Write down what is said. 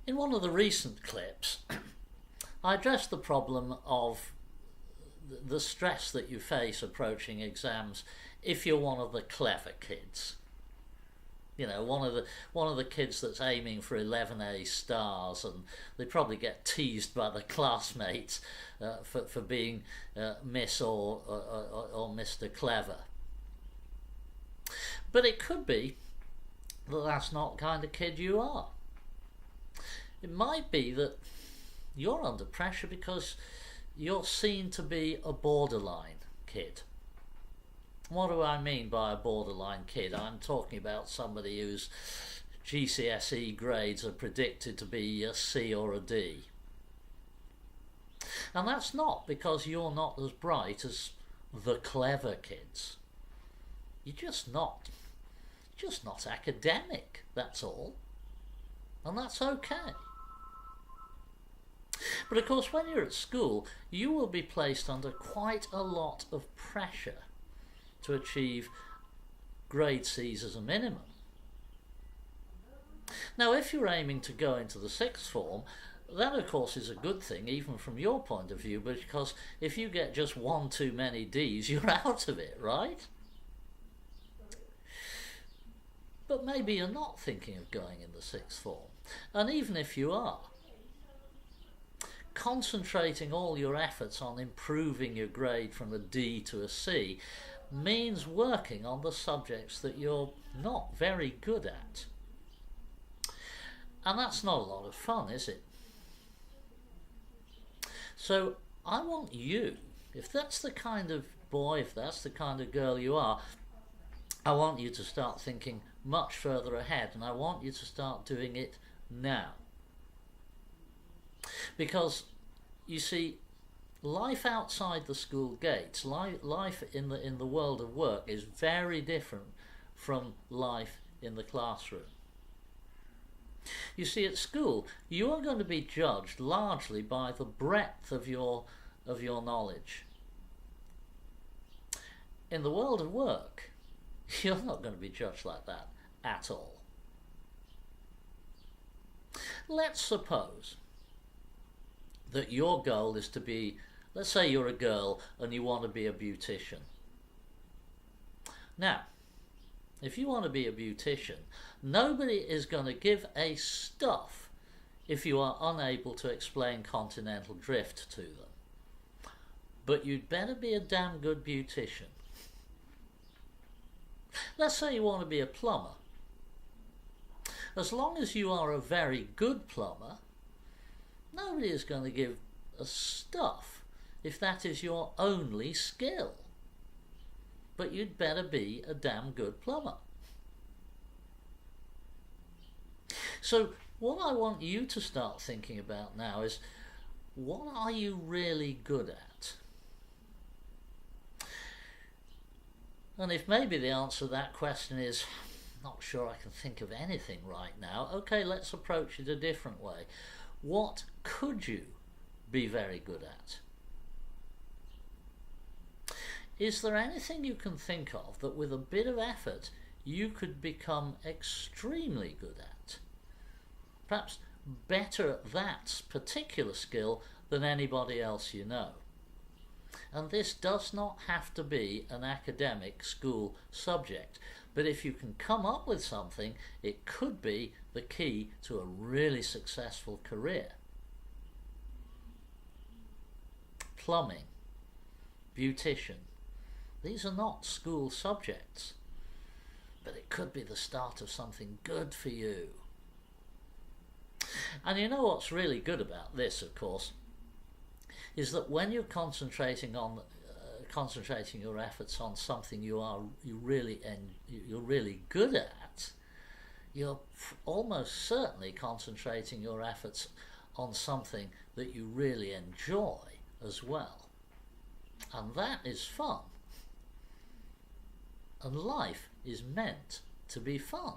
In one of the recent clips, I addressed the problem of the stress that you face approaching exams if you're one of the clever kids. You know, one of the kids that's aiming for 11A stars, and they probably get teased by the classmates for being Miss or Mr. Clever. But it could be that that's not the kind of kid you are. It might be that you're under pressure because you're seen to be a borderline kid. What do I mean by a borderline kid? I'm talking about somebody whose GCSE grades are predicted to be a C or a D. And that's not because you're not as bright as the clever kids. You're just not academic, that's all. And that's okay. But of course, when you're at school, you will be placed under quite a lot of pressure to achieve grade C's as a minimum. Now, if you're aiming to go into the sixth form, that of course is a good thing, even from your point of view, because if you get just one too many D's, you're out of it, right? But maybe you're not thinking of going in the sixth form. And even if you are, concentrating all your efforts on improving your grade from a D to a C means working on the subjects that you're not very good at. And that's not a lot of fun, is it? So I want you, if that's the kind of boy, if that's the kind of girl you are, I want you to start thinking much further ahead, and I want you to start doing it now. Because, you see, life outside the school gates, life in the world of work is very different from life in the classroom. You see, at school, you are going to be judged largely by the breadth of your knowledge. In the world of work, you're not going to be judged like that at all. Let's suppose that your goal is to be, let's say you're a girl and you want to be a beautician. Now, if you want to be a beautician, nobody is going to give a stuff if you are unable to explain continental drift to them. But you'd better be a damn good beautician. Let's say you want to be a plumber. As long as you are a very good plumber, nobody is going to give a stuff if that is your only skill. But you'd better be a damn good plumber. So what I want you to start thinking about now is, what are you really good at? And if maybe the answer to that question is, not sure I can think of anything right now, okay, let's approach it a different way. What could you be very good at? Is there anything you can think of that with a bit of effort you could become extremely good at? Perhaps better at that particular skill than anybody else you know. And this does not have to be an academic school subject, but if you can come up with something, it could be the key to a really successful career. Plumbing, beautician, these are not school subjects, but it could be the start of something good for you. And you know what's really good about this, of course, is that when you're concentrating your efforts on something you're really good at, you're almost certainly concentrating your efforts on something that you really enjoy as well. And that is fun. And life is meant to be fun.